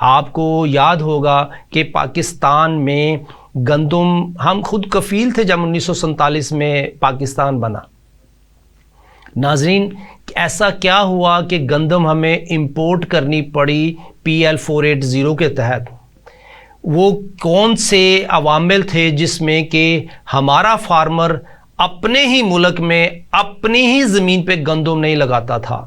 आपको याद होगा कि पाकिस्तान में गंदम, हम खुद कफील थे जब 1947 में पाकिस्तान बना। नाजरीन, ऐसा क्या हुआ कि गंदम हमें इंपोर्ट करनी पड़ी PL 480 के तहत? वो कौन से अवामिल थे जिसमें कि हमारा फार्मर अपने ही मुल्क में अपनी ही ज़मीन पे गंदम नहीं लगाता था?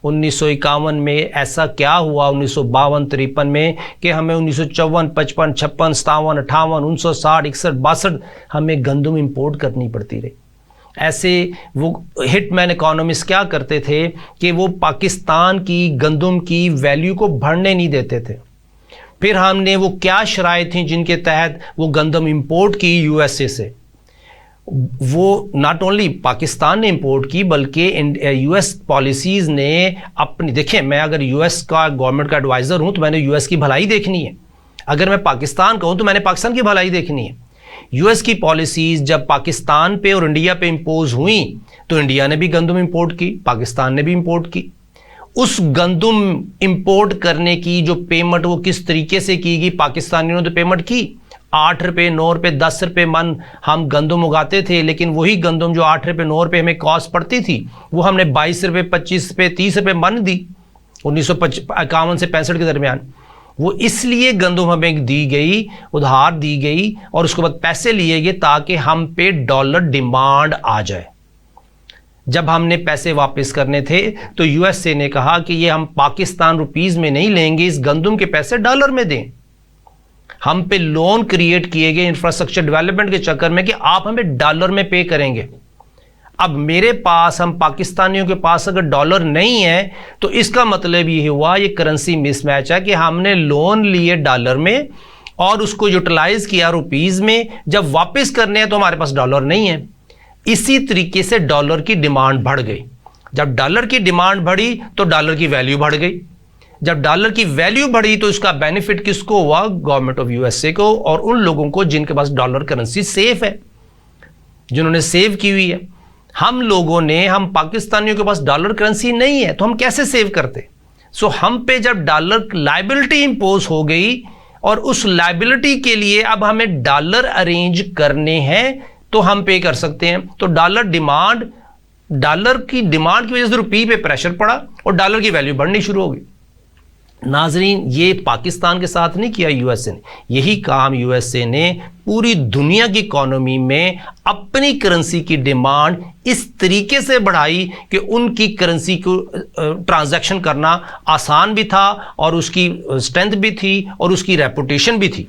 1951 में ऐसा क्या हुआ, 1952-53 में, कि हमें 1954, 55, 56, 57, 58, 1960, 61, 62 हमें गंदम इंपोर्ट करनी पड़ती रही। ऐसे वो हिटमैन इकोनॉमिस्ट क्या करते थे कि वो पाकिस्तान की गंदम की वैल्यू को बढ़ने नहीं देते थे। फिर हमने वो क्या शराइत थी जिनके तहत वो गंदम इंपोर्ट की USA से? वो नॉट ओनली पाकिस्तान ने इंपोर्ट की बल्कि US पॉलिसीज़ ने अपनी, देखिए मैं अगर US का गवर्नमेंट का एडवाइज़र हूँ तो मैंने US की भलाई देखनी है, अगर मैं पाकिस्तान का हूँ तो मैंने पाकिस्तान की भलाई देखनी है। US की पॉलिसीज़ जब पाकिस्तान पे और इंडिया पे इम्पोज हुई तो इंडिया ने भी गंदम इंपोर्ट की, पाकिस्तान ने भी इंपोर्ट की। उस गंदम इंपोर्ट करने की जो पेमेंट वो किस तरीके से की गई, पाकिस्तानियों ने तो पेमेंट की। 8 रुपये, 9 रुपये, 10 रुपये मन हम गंदम उगाते थे, लेकिन वही गंदम जो 8 रुपये, 9 रुपये हमें कॉस्ट पड़ती थी वो हमने 22 रुपये, 25 रुपये, 30 रुपये मन दी 1951 से 65 के दरमियान। वो इसलिए गंदम हमें दी गई, उधार दी गई, और उसके बाद पैसे लिए गए ताकि हम पे डॉलर डिमांड आ जाए। जब हमने पैसे वापस करने थे तो USA ने कहा कि ये हम पाकिस्तान रुपीस में नहीं लेंगे, इस गंदम के पैसे डॉलर में दें। हम पे लोन क्रिएट किए गए इंफ्रास्ट्रक्चर डेवलपमेंट के चक्कर में कि आप हमें डॉलर में पे करेंगे। अब मेरे पास, हम पाकिस्तानियों के पास अगर डॉलर नहीं है तो इसका मतलब ये हुआ, ये करेंसी मिसमैच है कि हमने लोन लिए डॉलर में और उसको यूटिलाइज किया रुपीस में, जब वापस करने हैं तो हमारे पास डॉलर नहीं है। इसी तरीके से डॉलर की डिमांड बढ़ गई। जब डॉलर की डिमांड बढ़ी तो डॉलर की वैल्यू बढ़ गई। जब डॉलर की वैल्यू बढ़ी तो इसका बेनिफिट किसको हुआ? गवर्नमेंट ऑफ USA को और उन लोगों को जिनके पास डॉलर करेंसी सेफ है, जिन्होंने सेव की हुई है। हम लोगों ने, हम पाकिस्तानियों के पास डॉलर करेंसी नहीं है तो हम कैसे सेव करते? सो हम पे जब डॉलर लायबिलिटी इंपोज हो गई और उस लायबिलिटी के लिए अब हमें डॉलर अरेंज करने हैं तो हम पे कर सकते हैं। तो डॉलर की डिमांड की वजह से रुपये पे प्रेशर पड़ा और डॉलर की वैल्यू बढ़नी शुरू हो गई। नाजरीन, ये पाकिस्तान के साथ नहीं किया USA ने, यही काम USA ने पूरी दुनिया की इकोनॉमी में अपनी करेंसी की डिमांड इस तरीके से बढ़ाई कि उनकी करेंसी को ट्रांजैक्शन करना आसान भी था और उसकी स्ट्रेंथ भी थी और उसकी रेपुटेशन भी थी।